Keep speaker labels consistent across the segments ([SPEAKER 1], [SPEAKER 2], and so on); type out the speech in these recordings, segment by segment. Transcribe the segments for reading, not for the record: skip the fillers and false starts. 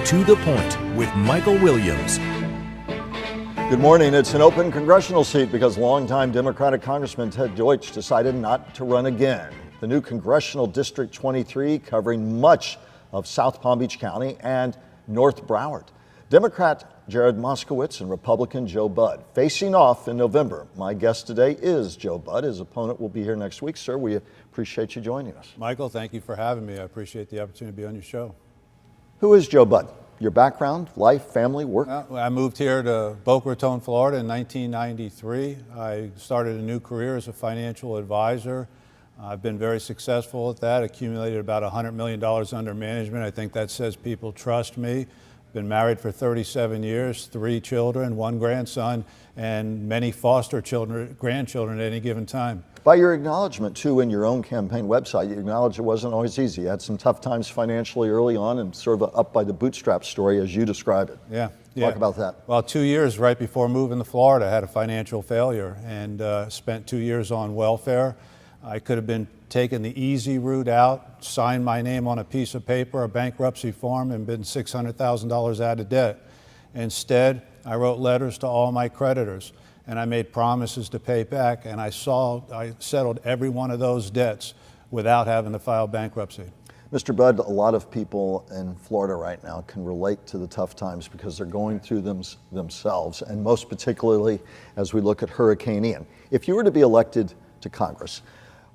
[SPEAKER 1] To the Point with Michael Williams.
[SPEAKER 2] Good morning. It's an open congressional seat because longtime Democratic Congressman Ted Deutsch decided not to run again. The new Congressional District 23 covering much of South Palm Beach County and North Broward. Democrat Jared Moskowitz and Republican Joe Budd facing off in November. My guest today is Joe Budd. His opponent will be here next week. Sir, we appreciate you joining us.
[SPEAKER 3] Michael, thank you for having me. I appreciate the opportunity to be on your show.
[SPEAKER 2] Who is Joe Budd? Your background, life, family, work?
[SPEAKER 3] I moved here to Boca Raton, Florida in 1993. I started a new career as a financial advisor. I've been very successful at that, accumulated about $100 million under management. I think that says people trust me. Been married for 37 years, 3 children, 1 grandson, and many foster children, grandchildren at any given time.
[SPEAKER 2] By your acknowledgement, too, in your own campaign website, you acknowledged it wasn't always easy. You had some tough times financially early on and sort of up by the bootstrap story, as you describe it.
[SPEAKER 3] Yeah.
[SPEAKER 2] Talk about that.
[SPEAKER 3] Well, 2 years right before moving to Florida, I had a financial failure and spent 2 years on welfare. I could have been taking the easy route out, signed my name on a piece of paper, a bankruptcy form, and been $600,000 out of debt. Instead, I wrote letters to all my creditors, and I made promises to pay back, and I settled every one of those debts without having to file bankruptcy.
[SPEAKER 2] Mr. Budd, a lot of people in Florida right now can relate to the tough times because they're going through them themselves, and most particularly as we look at Hurricane Ian. If you were to be elected to Congress,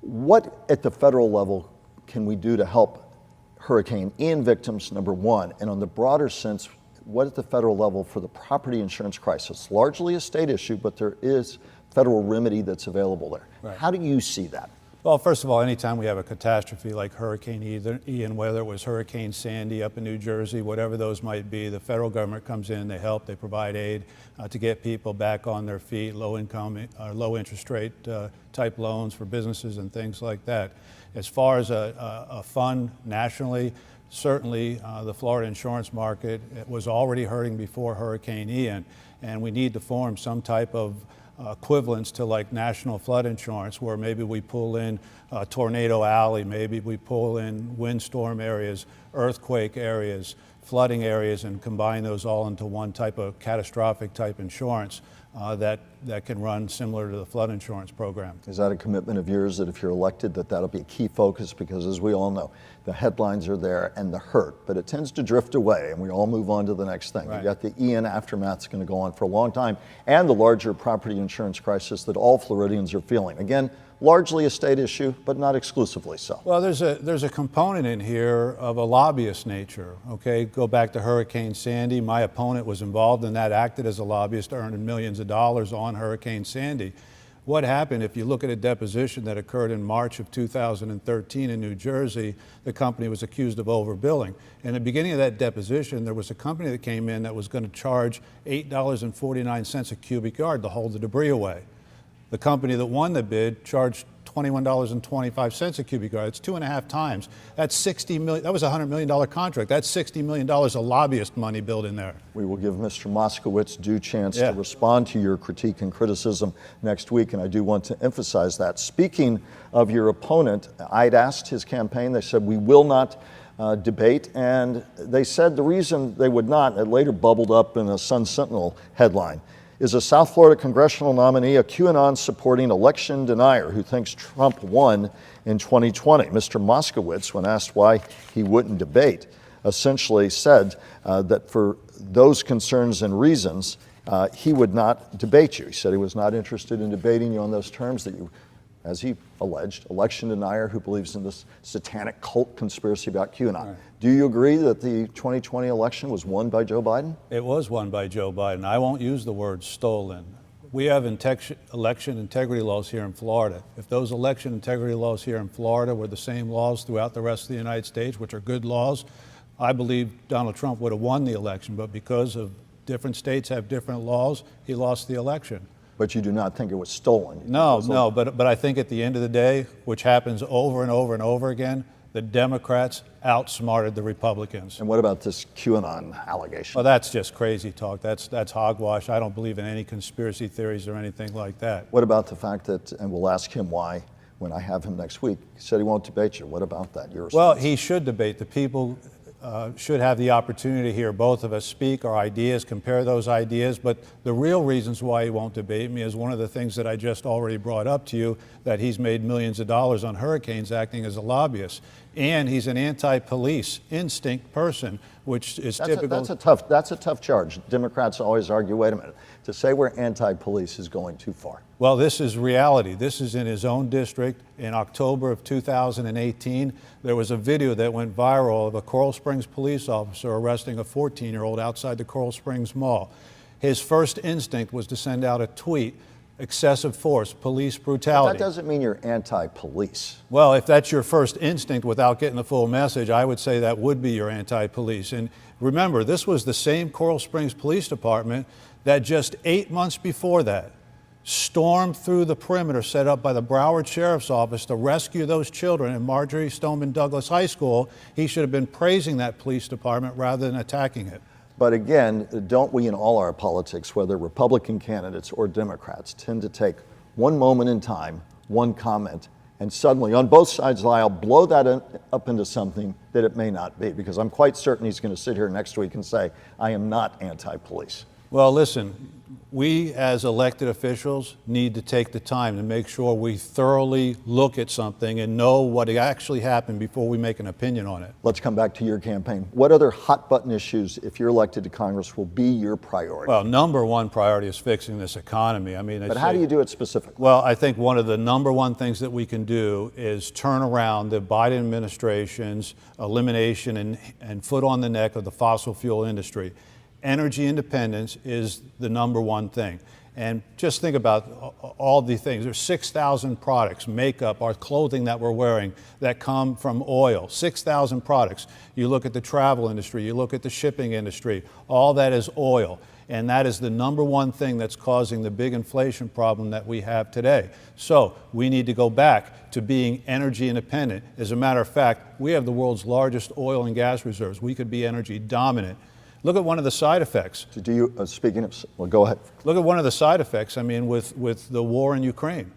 [SPEAKER 2] what at the federal level can we do to help Hurricane Ian victims, number one, and on the broader sense, what at the federal level for the property insurance crisis? Largely a state issue, but there is federal remedy that's available there.
[SPEAKER 3] Right.
[SPEAKER 2] How do you see that?
[SPEAKER 3] Well, first of all, anytime we have a catastrophe like Hurricane Ian, whether it was Hurricane Sandy up in New Jersey, whatever those might be, the federal government comes in, they help, they provide aid to get people back on their feet, low income, low interest rate type loans for businesses and things like that. As far as a fund nationally, certainly the Florida insurance market was already hurting before Hurricane Ian, and we need to form some type of equivalents to like national flood insurance, where maybe we pull in Tornado Alley, maybe we pull in windstorm areas, earthquake areas, flooding areas, and combine those all into one type of catastrophic type insurance that can run similar to the flood insurance program.
[SPEAKER 2] Is that a commitment of yours that if you're elected that that'll be a key focus? Because as we all know, the headlines are there and the hurt, but it tends to drift away and we all move on to the next thing.
[SPEAKER 3] Right.
[SPEAKER 2] You got the Ian aftermath's going to go on for a long time, and the larger property insurance crisis that all Floridians are feeling. Again, largely a state issue, but not exclusively so.
[SPEAKER 3] Well, there's a component in here of a lobbyist nature, okay? Go back to Hurricane Sandy. My opponent was involved in that, acted as a lobbyist, earning millions of dollars on Hurricane Sandy. What happened, if you look at a deposition that occurred in March of 2013 in New Jersey, the company was accused of overbilling. In the beginning of that deposition, there was a company that came in that was going to charge $8.49 a cubic yard to hold the debris away. The company that won the bid charged $21.25 a cubic yard. It's 2.5 times. That's $60 million. That was a $100 million contract. That's $60 million of lobbyist money built in there.
[SPEAKER 2] We will give Mr. Moskowitz due chance to respond to your critique and criticism next week, and I do want to emphasize that. Speaking of your opponent, I'd asked his campaign, they said we will not debate, and they said the reason they would not, it later bubbled up in a Sun Sentinel headline, is a South Florida congressional nominee, a QAnon-supporting election denier who thinks Trump won in 2020. Mr. Moskowitz, when asked why he wouldn't debate, essentially said that for those concerns and reasons, he would not debate you. He said he was not interested in debating you on those terms, that you, as he alleged, election denier who believes in this satanic cult conspiracy about QAnon. Right. Do you agree that the 2020 election was won by Joe Biden?
[SPEAKER 3] It was won by Joe Biden. I won't use the word stolen. We have election integrity laws here in Florida. If those election integrity laws here in Florida were the same laws throughout the rest of the United States, which are good laws, I believe Donald Trump would have won the election, but because of different states have different laws, he lost the election.
[SPEAKER 2] But you do not think it was stolen?
[SPEAKER 3] No, but I think at the end of the day, which happens over and over and over again, the Democrats outsmarted the Republicans.
[SPEAKER 2] And what about this QAnon allegation?
[SPEAKER 3] Well, that's just crazy talk. That's hogwash. I don't believe in any conspiracy theories or anything like that.
[SPEAKER 2] What about the fact that, and we'll ask him why when I have him next week, he said he won't debate you. What about that? Your response?
[SPEAKER 3] Well, he should debate. The people should have the opportunity to hear both of us speak our ideas, compare those ideas. But the real reasons why he won't debate me is one of the things that I just already brought up to you, that he's made millions of dollars on hurricanes acting as a lobbyist. And he's an anti-police instinct person, which is typical.
[SPEAKER 2] That's a tough charge. Democrats always argue, wait a minute, to say we're anti-police is going too far.
[SPEAKER 3] Well, this is reality. This is in his own district. In October of 2018, there was a video that went viral of a Coral Springs police officer arresting a 14-year-old outside the Coral Springs Mall. His first instinct was to send out a tweet: excessive force, police brutality.
[SPEAKER 2] But that doesn't mean you're anti-police.
[SPEAKER 3] Well, if that's your first instinct without getting the full message, I would say that would be your anti-police. And remember, this was the same Coral Springs Police Department that just 8 months before that stormed through the perimeter set up by the Broward Sheriff's Office to rescue those children in Marjorie Stoneman Douglas High School. He should have been praising that police department rather than attacking it.
[SPEAKER 2] But again, don't we in all our politics, whether Republican candidates or Democrats, tend to take one moment in time, one comment, and suddenly on both sides of the aisle blow that up into something that it may not be? Because I'm quite certain he's going to sit here next week and say, I am not anti-police.
[SPEAKER 3] Well, listen, we as elected officials need to take the time to make sure we thoroughly look at something and know what actually happened before we make an opinion on it.
[SPEAKER 2] Let's come back to your campaign. What other hot button issues, if you're elected to Congress, will be your priority?
[SPEAKER 3] Well, number one priority is fixing this economy. I mean,
[SPEAKER 2] but how do you do it specifically?
[SPEAKER 3] Well, I think one of the number one things that we can do is turn around the Biden administration's elimination and foot on the neck of the fossil fuel industry. Energy independence is the number one thing. And just think about all the things. There's 6,000 products, makeup, our clothing that we're wearing, that come from oil. 6,000 products. You look at the travel industry, you look at the shipping industry, all that is oil. And that is the number one thing that's causing the big inflation problem that we have today. So we need to go back to being energy independent. As a matter of fact, we have the world's largest oil and gas reserves. We could be energy dominant. Look at one of the side effects.
[SPEAKER 2] Do you, speaking of, well, go ahead.
[SPEAKER 3] Look at one of the side effects, I mean, with the war in Ukraine.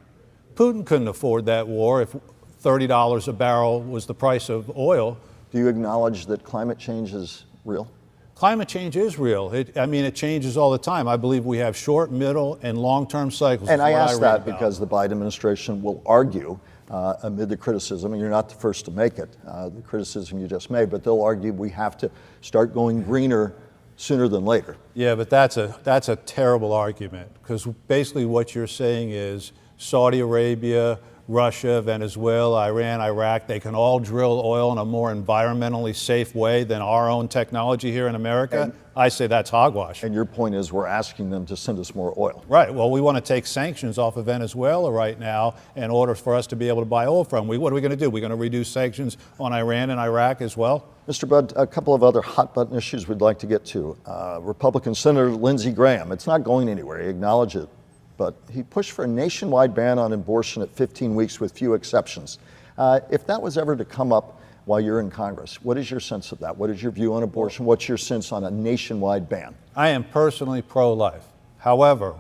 [SPEAKER 3] Putin couldn't afford that war if $30 a barrel was the price of oil.
[SPEAKER 2] Do you acknowledge that climate change is real?
[SPEAKER 3] Climate change is real. It changes all the time. I believe we have short, middle, and long-term cycles.
[SPEAKER 2] And I ask that because the Biden administration will argue amid the criticism, and you're not the first to make it, the criticism you just made, but they'll argue we have to start going greener sooner than later.
[SPEAKER 3] Yeah, but that's a terrible argument, because basically what you're saying is Saudi Arabia, Russia, Venezuela, Iran, Iraq, they can all drill oil in a more environmentally safe way than our own technology here in America. I say that's hogwash.
[SPEAKER 2] And your point is we're asking them to send us more oil.
[SPEAKER 3] Right. Well, we want to take sanctions off of Venezuela right now in order for us to be able to buy oil from. What are we going to do? We're going to reduce sanctions on Iran and Iraq as well?
[SPEAKER 2] Mr. Budd, a couple of other hot button issues we'd like to get to. Republican Senator Lindsey Graham, it's not going anywhere. He acknowledged it. But he pushed for a nationwide ban on abortion at 15 weeks with few exceptions. If that was ever to come up while you're in Congress, what is your sense of that? What is your view on abortion? What's your sense on a nationwide ban?
[SPEAKER 3] I am personally pro-life. However,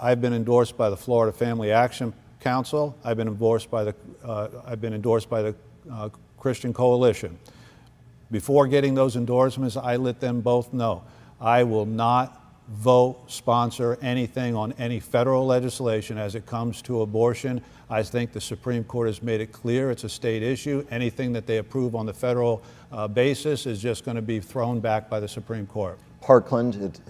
[SPEAKER 3] I've been endorsed by the Florida Family Action Council. I've been endorsed by the Christian Coalition. Before getting those endorsements, I let them both know I will not vote, sponsor anything on any federal legislation as it comes to abortion. I think the Supreme Court has made it clear it's a state issue. Anything that they approve on the federal basis is just going to be thrown back by the Supreme Court.
[SPEAKER 2] Parkland, it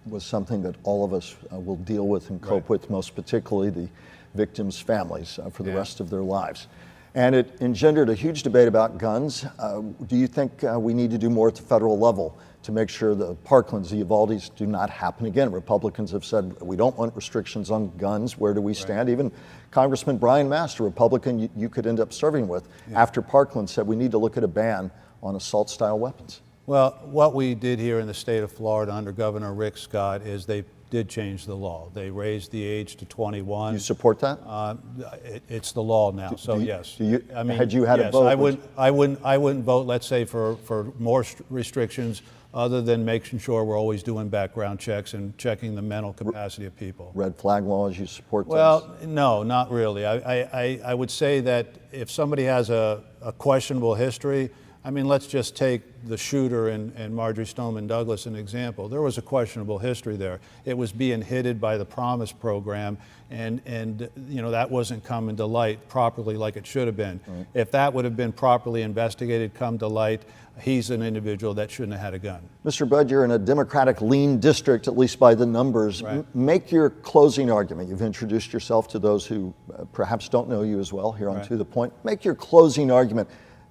[SPEAKER 2] was something that all of us will deal with and cope with, most particularly the victims' families for the rest of their lives. And it engendered a huge debate about guns. Do you think we need to do more at the federal level to make sure the Parklands, the Uvaldes do not happen again? Republicans have said we don't want restrictions on guns. Where do we stand? Even Congressman Brian Mast, a Republican you could end up serving with, after Parkland said we need to look at a ban on assault-style weapons.
[SPEAKER 3] Well, what we did here in the state of Florida under Governor Rick Scott is they did change the law. They raised the age to 21.
[SPEAKER 2] You support that?
[SPEAKER 3] It's the law now, yes.
[SPEAKER 2] I mean, had you had a vote?
[SPEAKER 3] I wouldn't vote, let's say, for more restrictions other than making sure we're always doing background checks and checking the mental capacity of people.
[SPEAKER 2] Red flag laws, you support those?
[SPEAKER 3] Well, no, not really. I would say that if somebody has a questionable history, I mean, let's just take the shooter and Marjorie Stoneman Douglas an example. There was a questionable history there. It was being hidden by the Promise program, and you know, that wasn't coming to light properly like it should have been. Right. If that would have been properly investigated, come to light, he's an individual that shouldn't have had a gun.
[SPEAKER 2] Mr. Budd, you're in a Democratic lean district, at least by the numbers.
[SPEAKER 3] Right.
[SPEAKER 2] Make your closing argument. You've introduced yourself to those who perhaps don't know you as well here on
[SPEAKER 3] Right.
[SPEAKER 2] To the Point. Make your closing argument.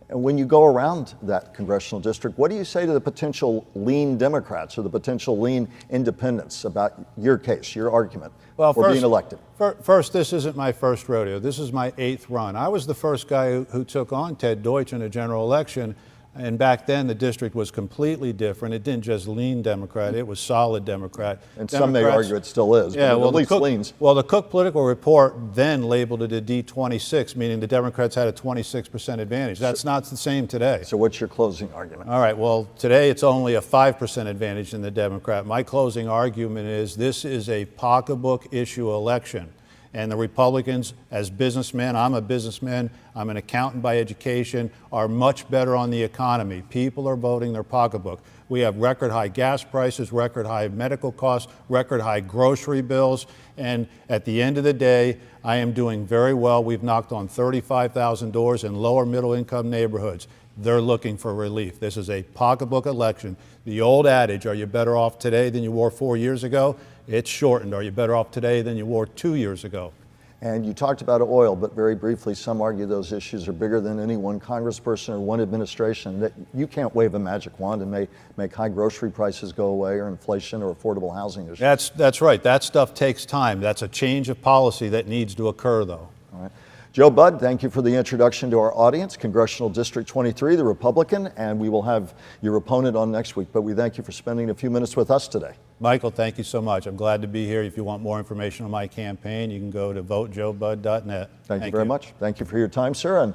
[SPEAKER 2] And when you go around that congressional district, what do you say to the potential lean Democrats or the potential lean independents about your case, your argument for being elected?
[SPEAKER 3] First, this isn't my first rodeo. This is my 8th run. I was the first guy who took on Ted Deutsch in a general election. And back then, the district was completely different. It didn't just lean Democrat, it was solid Democrat.
[SPEAKER 2] And some may argue it still is,
[SPEAKER 3] yeah,
[SPEAKER 2] but
[SPEAKER 3] well,
[SPEAKER 2] at least leans.
[SPEAKER 3] Well, the Cook Political Report then labeled it a D26, meaning the Democrats had a 26% advantage. That's not the same today.
[SPEAKER 2] So what's your closing argument?
[SPEAKER 3] All right, well, today it's only a 5% advantage in the Democrat. My closing argument is this is a pocketbook issue election. And the Republicans, as businessmen, I'm a businessman, I'm an accountant by education, are much better on the economy. People are voting their pocketbook. We have record high gas prices, record high medical costs, record high grocery bills, and at the end of the day, I am doing very well. We've knocked on 35,000 doors in lower middle income neighborhoods. They're looking for relief. This is a pocketbook election. The old adage, are you better off today than you were 4 years ago? It's shortened. Are you better off today than you were 2 years ago?
[SPEAKER 2] And you talked about oil, but very briefly, some argue those issues are bigger than any one congressperson or one administration, that you can't wave a magic wand and make high grocery prices go away or inflation or affordable housing issues.
[SPEAKER 3] That's right. That stuff takes time. That's a change of policy that needs to occur, though.
[SPEAKER 2] All right. Joe Budd, thank you for the introduction to our audience. Congressional District 23, the Republican, and we will have your opponent on next week. But we thank you for spending a few minutes with us today.
[SPEAKER 3] Michael, thank you so much. I'm glad to be here. If you want more information on my campaign, you can go to votejoebud.net.
[SPEAKER 2] Thank you very much. Thank you for your time, sir. And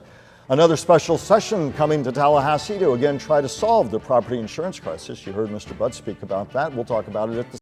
[SPEAKER 2] another special session coming to Tallahassee to again try to solve the property insurance crisis. You heard Mr. Budd speak about that. We'll talk about it at the